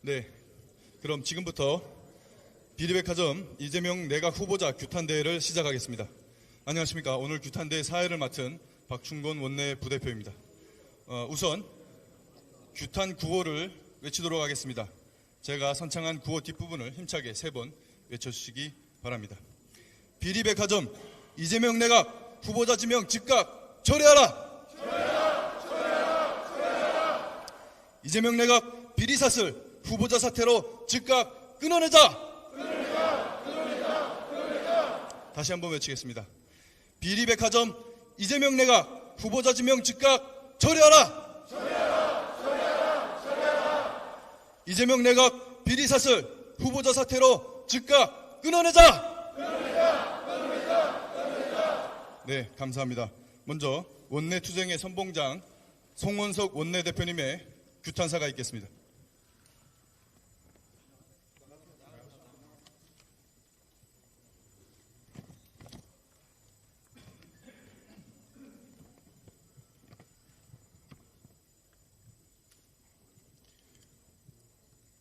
네, 그럼 지금부터 비리백화점 이재명 내각 후보자 규탄대회를 시작하겠습니다. 안녕하십니까. 오늘 규탄대회 사회를 맡은 박충곤 원내 부대표입니다. 우선 규탄 구호를 외치도록 하겠습니다. 제가 선창한 구호 뒷부분을 힘차게 3번 외쳐주시기 바랍니다. 비리백화점 이재명 내각 후보자 지명 즉각 철회하라! 이재명 내각 비리사슬 후보자 사퇴로 즉각 끊어내자! 다시 한번 외치겠습니다. 비리백화점 이재명 내각 후보자 지명 즉각 철회하라! 이재명 내각 비리사슬 후보자 사퇴로 즉각 끊어내자! 네, 감사합니다. 먼저 원내투쟁의 선봉장 송원석 원내대표님의 규탄사가 있겠습니다.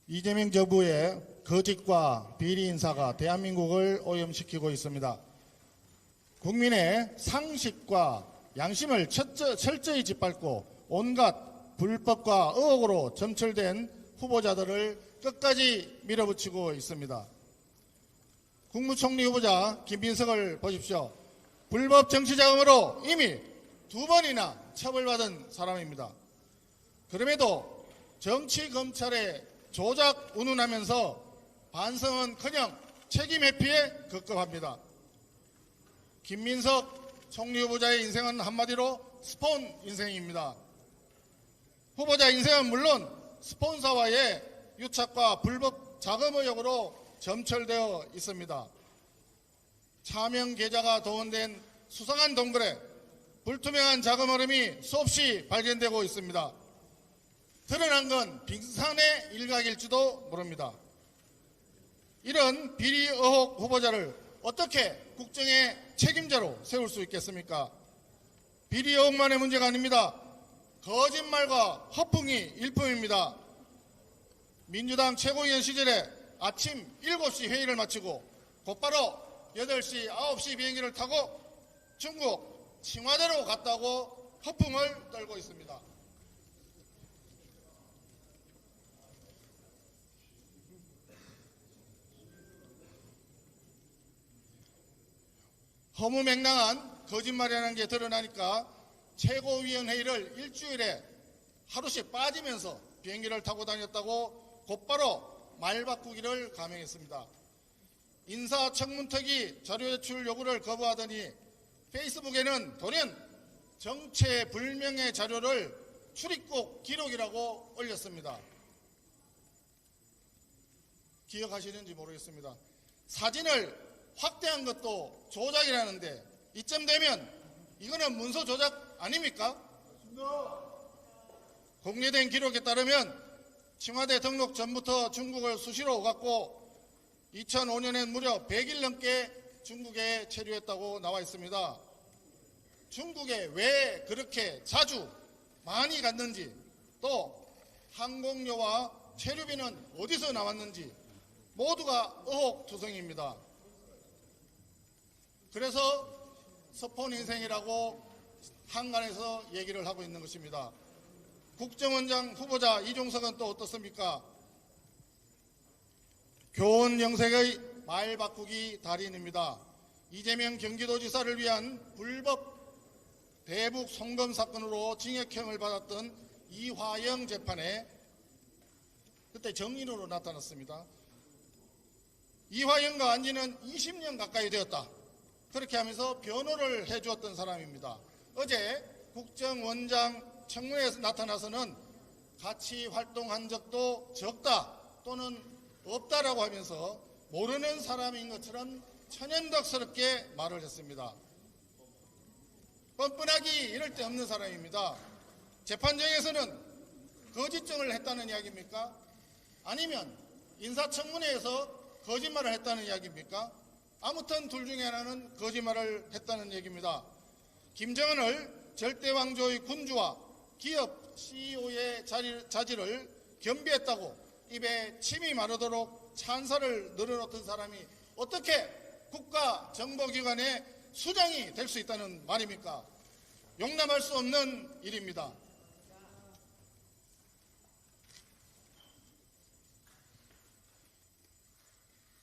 이재명 정부의 거짓과 비리 인사가 대한민국을 오염시키고 있습니다. 국민의 상식과 양심을 철저히 짓밟고 온갖 불법과 의혹으로 점철된 후보자들을 끝까지 밀어붙이고 있습니다. 국무총리 후보자 김민석을 보십시오. 불법 정치자금으로 이미 2번이나 처벌받은 사람입니다. 그럼에도 정치검찰에 조작 운운하면서 반성은커녕 책임 회피에 급급합니다. 김민석 총리 후보자의 인생은 한마디로 스폰 인생입니다. 후보자 인생은 물론 스폰서와의 유착과 불법 자금 의혹으로 점철되어 있습니다. 차명 계좌가 동원된 수상한 돈거래, 불투명한 자금 흐름이 수없이 발견되고 있습니다. 드러난 건 빙산의 일각일지도 모릅니다. 이런 비리 의혹 후보자를 어떻게 국정의 책임자로 세울 수 있겠습니까? 비리 의혹만의 문제가 아닙니다. 거짓말과 허풍이 일품입니다. 민주당 최고위원 시절에 아침 7시 회의를 마치고 곧바로 8시, 9시 비행기를 타고 중국 칭화대로 갔다고 허풍을 떨고 있습니다. 허무맹랑한 거짓말이라는 게 드러나니까 최고위원회의를 일주일에 하루씩 빠지면서 비행기를 타고 다녔다고 곧바로 말 바꾸기를 감행했습니다. 인사청문특위 자료 제출 요구를 거부하더니 페이스북에는 돌연 정체불명의 자료를 출입국 기록이라고 올렸습니다. 기억하시는지 모르겠습니다. 사진을 확대한 것도 조작이라는데 이쯤 되면 이거는 문서 조작 아닙니까? 공개된 기록에 따르면 청와대 등록 전부터 중국을 수시로 오갔고 2005년엔 무려 100일 넘게 중국에 체류했다고 나와 있습니다. 중국에 왜 그렇게 자주 많이 갔는지, 또 항공료와 체류비는 어디서 나왔는지 모두가 의혹투성입니다. 그래서 스폰 인생이라고 한간에서 얘기를 하고 있는 것입니다. 국정원장 후보자 이종석은 또 어떻습니까? 교원 영색의 말 바꾸기 달인입니다. 이재명 경기도지사를 위한 불법 대북 송금 사건으로 징역형을 받았던 이화영 재판에 그때 정인으로 나타났습니다. 이화영과 안지는 20년 가까이 되었다. 그렇게 하면서 변호를 해주었던 사람입니다. 어제 국정원장 청문회에서 나타나서는 같이 활동한 적도 적다 또는 없다라고 하면서 모르는 사람인 것처럼 천연덕스럽게 말을 했습니다. 뻔뻔하기 이럴 데 없는 사람입니다. 재판정에서는 거짓증을 했다는 이야기입니까? 아니면 인사청문회에서 거짓말을 했다는 이야기입니까? 아무튼 둘 중에 하나는 거짓말을 했다는 얘기입니다. 김정은을 절대왕조의 군주와 기업 CEO의 자질을 겸비했다고 입에 침이 마르도록 찬사를 늘어놓던 사람이 어떻게 국가 정보기관의 수장이 될 수 있다는 말입니까? 용납할 수 없는 일입니다.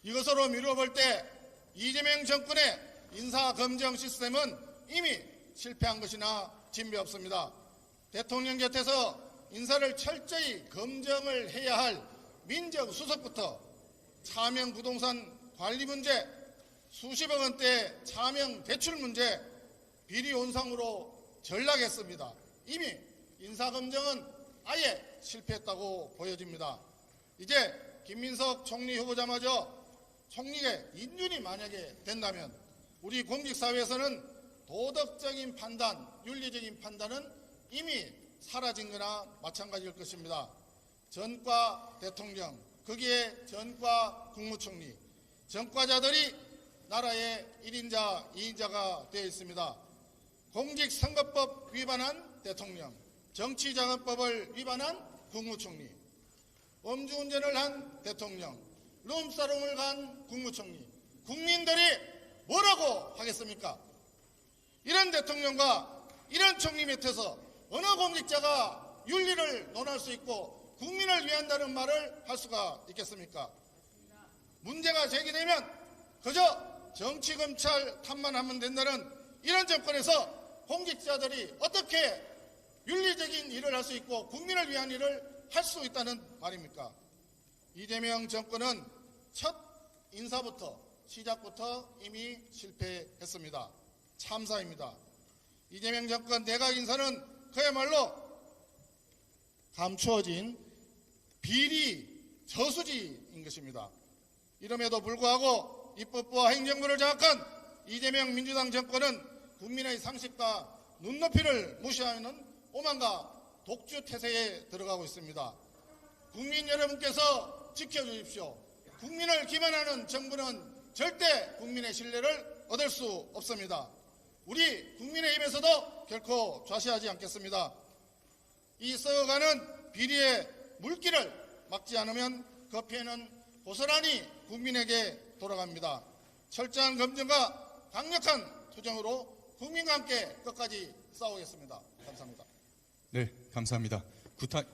이것으로 미루어볼 때 이재명 정권의 인사검증 시스템은 이미 실패한 것이나 진배 없습니다. 대통령 곁에서 인사를 철저히 검증을 해야 할 민정수석부터 차명 부동산 관리 문제, 수십억 원대 차명 대출 문제, 비리 온상으로 전락했습니다. 이미 인사검증은 아예 실패했다고 보여집니다. 이제 김민석 총리 후보자마저 총리의 인준이 만약에 된다면 우리 공직사회에서는 도덕적인 판단, 윤리적인 판단은 이미 사라진 거나 마찬가지일 것입니다. 전과 대통령, 거기에 전과 국무총리, 전과자들이 나라의 1인자, 2인자가 되어 있습니다. 공직선거법 위반한 대통령, 정치자금법을 위반한 국무총리, 음주운전을 한 대통령, 룸사롱을 간 국무총리, 국민들이 뭐라고 하겠습니까? 이런 대통령과 이런 총리 밑에서 어느 공직자가 윤리를 논할 수 있고 국민을 위한다는 말을 할 수가 있겠습니까? 문제가 제기되면 그저 정치검찰 탓만 하면 된다는 이런 정권에서 공직자들이 어떻게 윤리적인 일을 할 수 있고 국민을 위한 일을 할 수 있다는 말입니까? 이재명 정권은 첫 인사부터 시작부터 이미 실패했습니다. 참사입니다. 이재명 정권 내각 인사는 그야말로 감추어진 비리 저수지인 것입니다. 이름에도 불구하고 입법부와 행정부를 장악한 이재명 민주당 정권은 국민의 상식과 눈높이를 무시하는 오만과 독주 태세에 들어가고 있습니다. 국민 여러분께서 지켜주십시오. 국민을 기만하는 정부는 절대 국민의 신뢰를 얻을 수 없습니다. 우리 국민의힘에서도 결코 좌시하지 않겠습니다. 이 썩어가는 비리의 물길을 막지 않으면 그 피해는 고스란히 국민에게 돌아갑니다. 철저한 검증과 강력한 투쟁으로 국민과 함께 끝까지 싸우겠습니다. 감사합니다. 네, 감사합니다.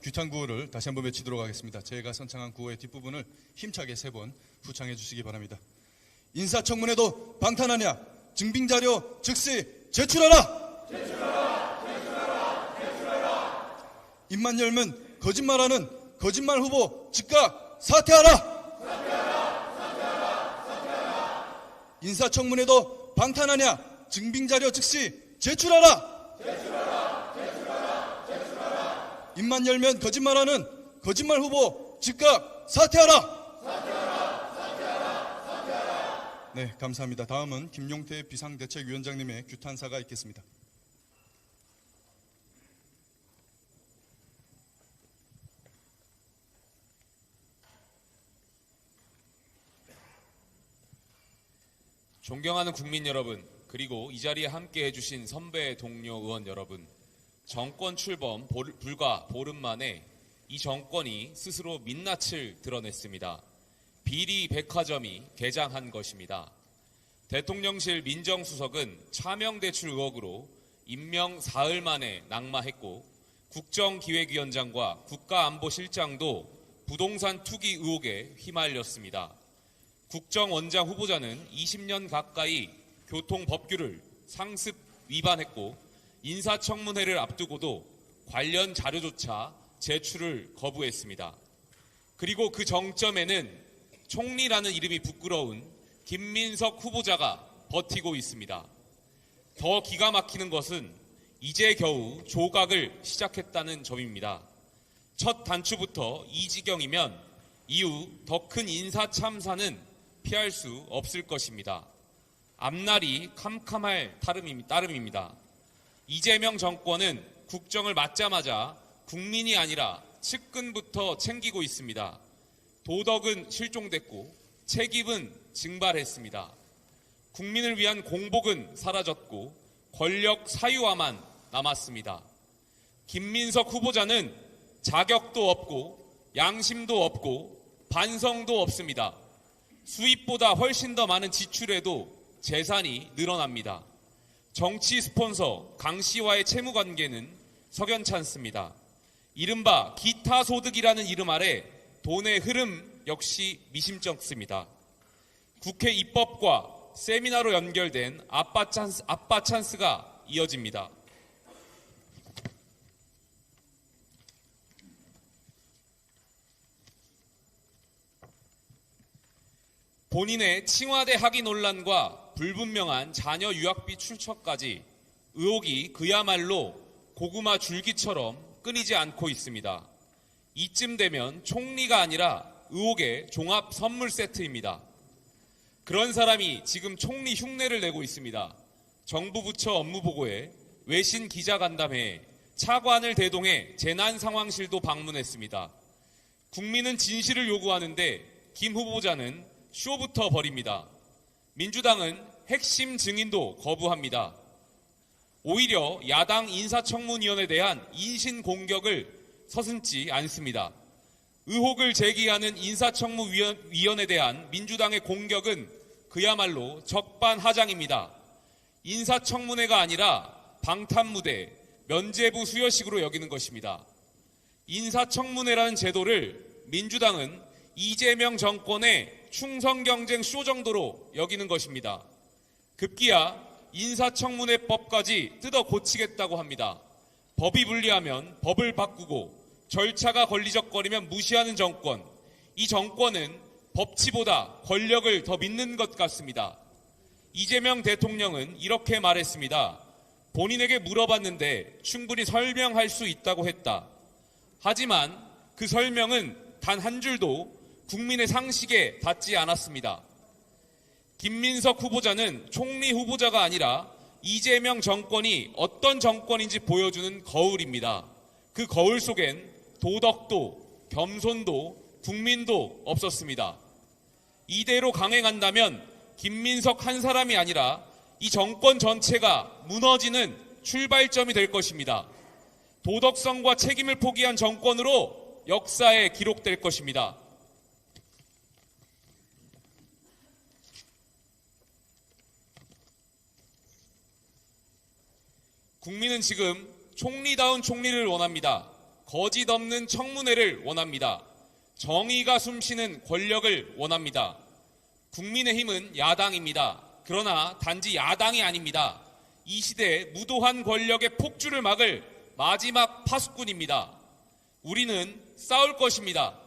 규탄 구호를 다시 한번 외치도록 하겠습니다. 제가 선창한 구호의 뒷부분을 힘차게 3번 후창해 주시기 바랍니다. 인사청문회도 방탄하냐? 증빙자료 즉시 제출하라! 입만 열면 거짓말하는 거짓말 후보 즉각 사퇴하라! 인사청문회도 방탄하냐? 증빙자료 즉시 제출하라! 입만 열면 거짓말하는 거짓말 후보 즉각 사퇴하라! 네, 감사합니다. 다음은 김용태 비상대책위원장님의 규탄사가 있겠습니다. 존경하는 국민 여러분, 그리고 이 자리에 함께 해주신 선배 동료 의원 여러분, 정권 출범 불과 보름 만에 이 정권이 스스로 민낯을 드러냈습니다. 비리 백화점이 개장한 것입니다. 대통령실 민정수석은 차명대출 의혹으로 임명 사흘 만에 낙마했고, 국정기획위원장과 국가안보실장도 부동산 투기 의혹에 휘말렸습니다. 국정원장 후보자는 20년 가까이 교통법규를 상습 위반했고, 인사청문회를 앞두고도 관련 자료조차 제출을 거부했습니다. 그리고 그 정점에는 총리라는 이름이 부끄러운 김민석 후보자가 버티고 있습니다. 더 기가 막히는 것은 이제 겨우 조각을 시작했다는 점입니다. 첫 단추부터 이 지경이면 이후 더 큰 인사 참사는 피할 수 없을 것입니다. 앞날이 캄캄할 따름입니다. 이재명 정권은 국정을 맡자마자 국민이 아니라 측근부터 챙기고 있습니다. 도덕은 실종됐고 책임은 증발했습니다. 국민을 위한 공복은 사라졌고 권력 사유화만 남았습니다. 김민석 후보자는 자격도 없고 양심도 없고 반성도 없습니다. 수입보다 훨씬 더 많은 지출에도 재산이 늘어납니다. 정치 스폰서 강 씨와의 채무 관계는 석연치 않습니다. 이른바 기타 소득이라는 이름 아래 돈의 흐름 역시 미심쩍습니다. 국회 입법과 세미나로 연결된 아빠 찬스가 이어집니다. 본인의 칭화대 학위 논란과 불분명한 자녀 유학비 출처까지 의혹이 그야말로 고구마 줄기처럼 끊이지 않고 있습니다. 이쯤 되면 총리가 아니라 의혹의 종합 선물 세트입니다. 그런 사람이 지금 총리 흉내를 내고 있습니다. 정부 부처 업무보고에 외신 기자간담회에 차관을 대동해 재난상황실도 방문했습니다. 국민은 진실을 요구하는데 김 후보자는 쇼부터 벌입니다. 민주당은 핵심 증인도 거부합니다. 오히려 야당 인사청문위원회에 대한 인신공격을 서슴지 않습니다. 의혹을 제기하는 인사청문위원회에 대한 민주당의 공격은 그야말로 적반하장입니다. 인사청문회가 아니라 방탄무대, 면죄부 수여식으로 여기는 것입니다. 인사청문회라는 제도를 민주당은 이재명 정권의 충성경쟁 쇼 정도로 여기는 것입니다. 급기야 인사청문회법까지 뜯어 고치겠다고 합니다. 법이 불리하면 법을 바꾸고 절차가 걸리적거리면 무시하는 정권. 이 정권은 법치보다 권력을 더 믿는 것 같습니다. 이재명 대통령은 이렇게 말했습니다. 본인에게 물어봤는데 충분히 설명할 수 있다고 했다. 하지만 그 설명은 단 한 줄도 국민의 상식에 닿지 않았습니다. 김민석 후보자는 총리 후보자가 아니라 이재명 정권이 어떤 정권인지 보여주는 거울입니다. 그 거울 속엔 도덕도, 겸손도, 국민도 없었습니다. 이대로 강행한다면 김민석 한 사람이 아니라 이 정권 전체가 무너지는 출발점이 될 것입니다. 도덕성과 책임을 포기한 정권으로 역사에 기록될 것입니다. 국민은 지금 총리다운 총리를 원합니다. 거짓 없는 청문회를 원합니다. 정의가 숨쉬는 권력을 원합니다. 국민의힘은 야당입니다. 그러나 단지 야당이 아닙니다. 이 시대의 무도한 권력의 폭주를 막을 마지막 파수꾼입니다. 우리는 싸울 것입니다.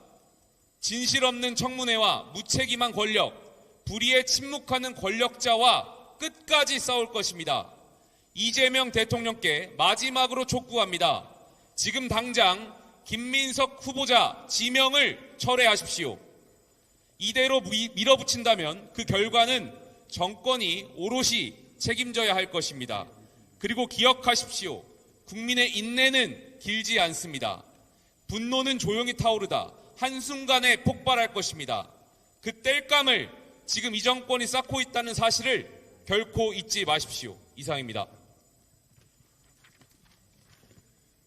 진실 없는 청문회와 무책임한 권력, 불의에 침묵하는 권력자와 끝까지 싸울 것입니다. 이재명 대통령께 마지막으로 촉구합니다. 지금 당장 김민석 후보자 지명을 철회하십시오. 이대로 밀어붙인다면 그 결과는 정권이 오롯이 책임져야 할 것입니다. 그리고 기억하십시오. 국민의 인내는 길지 않습니다. 분노는 조용히 타오르다 한순간에 폭발할 것입니다. 그 땔감을 지금 이 정권이 쌓고 있다는 사실을 결코 잊지 마십시오. 이상입니다.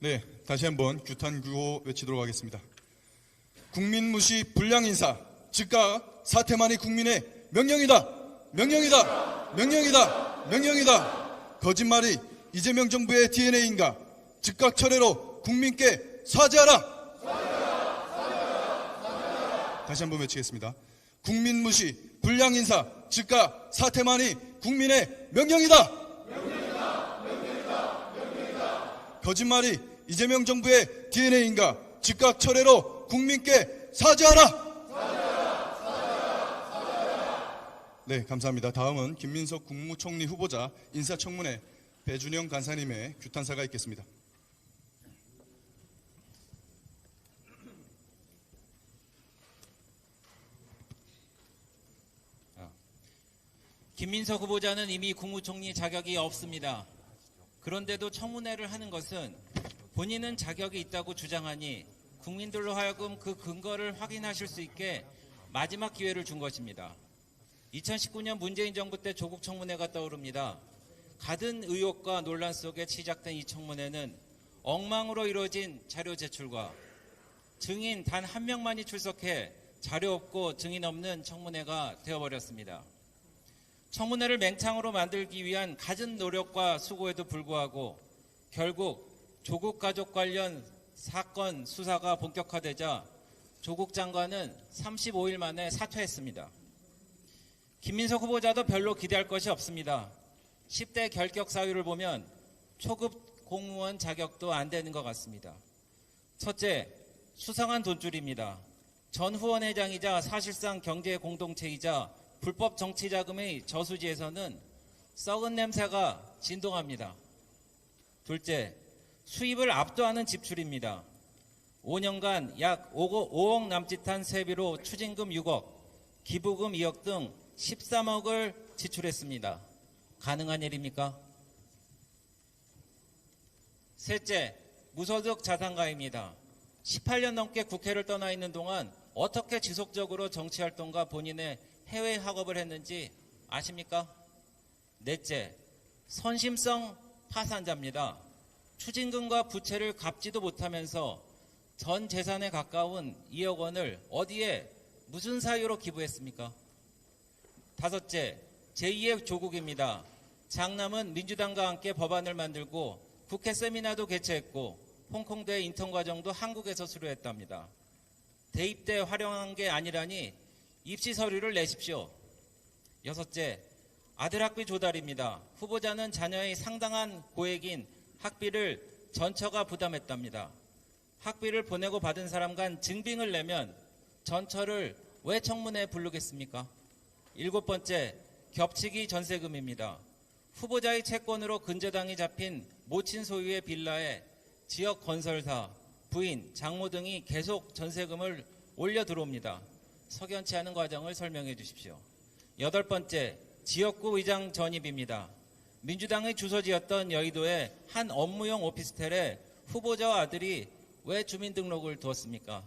네, 다시 한번 규탄 구호 외치도록 하겠습니다. 국민 무시 불량 인사, 즉각 사퇴만이 국민의 명령이다. 명령이다. 명령이다. 명령이다. 거짓말이 이재명 정부의 DNA인가? 즉각 철회로 국민께 사죄하라. 다시 한번 외치겠습니다. 국민 무시 불량 인사, 즉각 사퇴만이 국민의 명령이다. 명령이다. 명령이다. 명령이다. 거짓말이 이재명 정부의 DNA인가? 즉각 철회로 국민께 사죄하라. 네, 감사합니다. 다음은 김민석 국무총리 후보자 인사청문회 배준영 간사님의 규탄사가 있겠습니다. 김민석 후보자는 이미 국무총리 자격이 없습니다. 그런데도 청문회를 하는 것은 본인은 자격이 있다고 주장하니 국민들로 하여금 그 근거를 확인하실 수 있게 마지막 기회를 준 것입니다. 2019년 문재인 정부 때 조국 청문회가 떠오릅니다. 가든 의혹과 논란 속에 시작된 이 청문회는 엉망으로 이루어진 자료 제출과 증인 단 한 명만이 출석해 자료 없고 증인 없는 청문회가 되어버렸습니다. 청문회를 맹창으로 만들기 위한 갖은 노력과 수고에도 불구하고 결국 조국 가족 관련 사건 수사가 본격화되자 조국 장관은 35일 만에 사퇴했습니다. 김민석 후보자도 별로 기대할 것이 없습니다. 10대 결격 사유를 보면 초급 공무원 자격도 안 되는 것 같습니다. 첫째, 수상한 돈줄입니다. 전 후원회장이자 사실상 경제 공동체이자 불법 정치자금의 저수지에서는 썩은 냄새가 진동합니다. 둘째, 수입을 압도하는 지출입니다. 5년간 약 5억 남짓한 세비로 추징금 6억, 기부금 2억 등 13억을 지출했습니다. 가능한 일입니까? 셋째, 무소득 자산가입니다. 18년 넘게 국회를 떠나 있는 동안 어떻게 지속적으로 정치활동과 본인의 해외 학업을 했는지 아십니까? 넷째, 선심성 파산자입니다. 추징금과 부채를 갚지도 못하면서 전 재산에 가까운 2억 원을 어디에 무슨 사유로 기부했습니까? 다섯째, 제2의 조국입니다. 장남은 민주당과 함께 법안을 만들고 국회 세미나도 개최했고 홍콩대 인턴 과정도 한국에서 수료했답니다. 대입 때 활용한 게 아니라니 입시 서류를 내십시오. 여섯째, 아들 학비 조달입니다. 후보자는 자녀의 상당한 고액인 학비를 전처가 부담했답니다. 학비를 보내고 받은 사람 간 증빙을 내면 전처를 왜 청문회에 부르겠습니까? 일곱 번째, 겹치기 전세금입니다. 후보자의 채권으로 근저당이 잡힌 모친 소유의 빌라에 지역 건설사, 부인, 장모 등이 계속 전세금을 올려 들어옵니다. 석연치 않은 과정을 설명해 주십시오. 여덟 번째, 지역구 의장 전입입니다. 민주당의 주소지였던 여의도의 한 업무용 오피스텔에 후보자와 아들이 왜 주민등록을 두었습니까?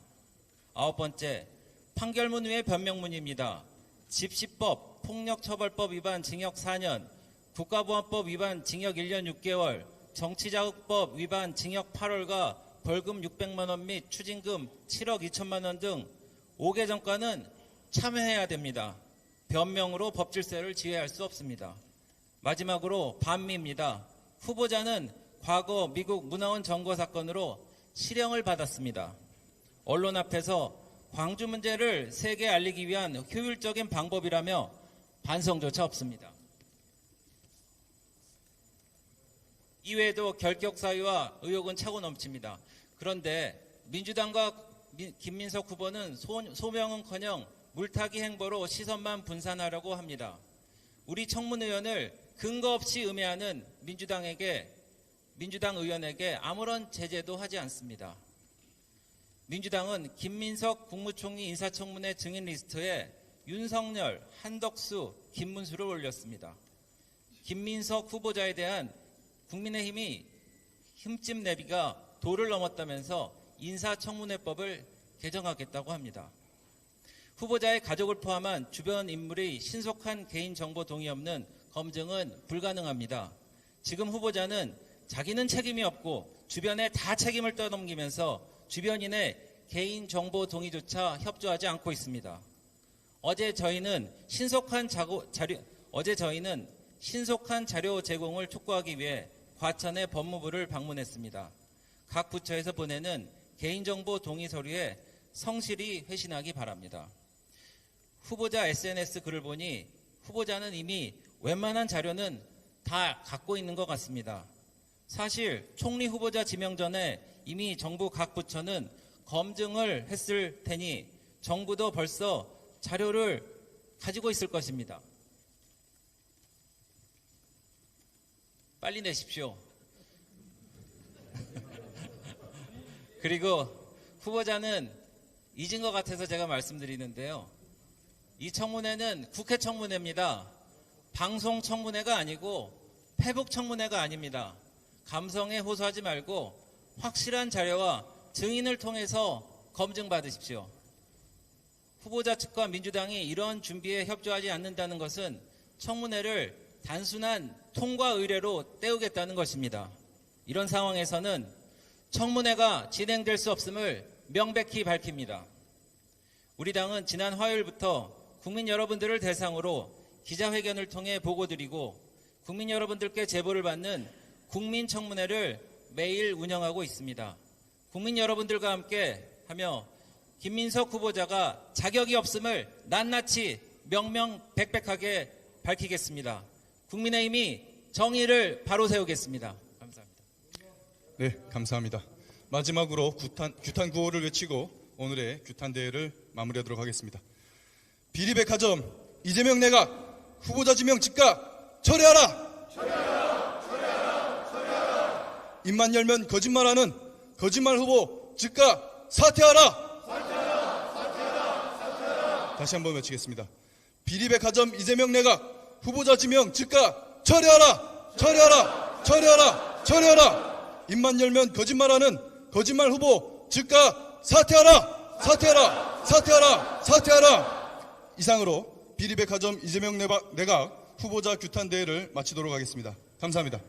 아홉 번째, 판결문 위의 변명문입니다. 집시법, 폭력처벌법 위반 징역 4년, 국가보안법 위반 징역 1년 6개월, 정치자금법 위반 징역 8월과 벌금 600만 원 및 추징금 7억 2천만 원 등 5개 정과는 참여해야 됩니다. 변명으로 법질세를 지회할 수 없습니다. 마지막으로 반미입니다. 후보자는 과거 미국 문화원 점거 사건으로 실형을 받았습니다. 언론 앞에서 광주 문제를 세계에 알리기 위한 효율적인 방법이라며 반성조차 없습니다. 이외에도 결격 사유와 의혹은 차고 넘칩니다. 그런데 민주당과 김민석 후보는 소명은커녕 물타기 행보로 시선만 분산하려고 합니다. 우리 청문위원을 근거 없이 음해하는 민주당 의원에게 아무런 제재도 하지 않습니다. 민주당은 김민석 국무총리 인사청문회 증인 리스트에 윤석열, 한덕수, 김문수를 올렸습니다. 김민석 후보자에 대한 국민의힘이 흠집 내비가 도를 넘었다면서 인사청문회법을 개정하겠다고 합니다. 후보자의 가족을 포함한 주변 인물의 신속한 개인정보 동의 없는 검증은 불가능합니다. 지금 후보자는 자기는 책임이 없고 주변에 다 책임을 떠넘기면서 주변인의 개인정보 동의조차 협조하지 않고 있습니다. 어제 저희는 신속한 자료 제공을 촉구하기 위해 과천의 법무부를 방문했습니다. 각 부처에서 보내는 개인정보 동의 서류에 성실히 회신하기 바랍니다. 후보자 SNS 글을 보니 후보자는 이미 웬만한 자료는 다 갖고 있는 것 같습니다. 사실 총리 후보자 지명 전에 이미 정부 각 부처는 검증을 했을 테니 정부도 벌써 자료를 가지고 있을 것입니다. 빨리 내십시오. 그리고 후보자는 잊은 것 같아서 제가 말씀드리는데요. 이 청문회는 국회 청문회입니다. 방송 청문회가 아니고 페북 청문회가 아닙니다. 감성에 호소하지 말고 확실한 자료와 증인을 통해서 검증받으십시오. 후보자 측과 민주당이 이런 준비에 협조하지 않는다는 것은 청문회를 단순한 통과 의례로 때우겠다는 것입니다. 이런 상황에서는 청문회가 진행될 수 없음을 명백히 밝힙니다. 우리 당은 지난 화요일부터 국민 여러분들을 대상으로 기자회견을 통해 보고드리고 국민 여러분들께 제보를 받는 국민청문회를 매일 운영하고 있습니다. 국민 여러분들과 함께 하며 김민석 후보자가 자격이 없음을 낱낱이 명명백백하게 밝히겠습니다. 국민의힘이 정의를 바로 세우겠습니다. 감사합니다. 네, 감사합니다. 마지막으로 규탄 구호를 외치고 오늘의 규탄 대회를 마무리하도록 하겠습니다. 비리백화점 이재명 내각 후보자 지명 즉각 철회하라! 입만 열면 거짓말하는 거짓말 후보 즉각 사퇴하라! 다시 한번 외치겠습니다. 비리백화점 이재명 내각 후보자 지명 즉각 철회하라! 철회하라! 철회하라! 철회하라! 입만 열면 거짓말하는 거짓말 후보 즉각 사퇴하라! 사퇴하라! 사퇴하라! 사퇴하라! 이상으로 비리백화점 이재명 내각 후보자 규탄 대회를 마치도록 하겠습니다. 감사합니다.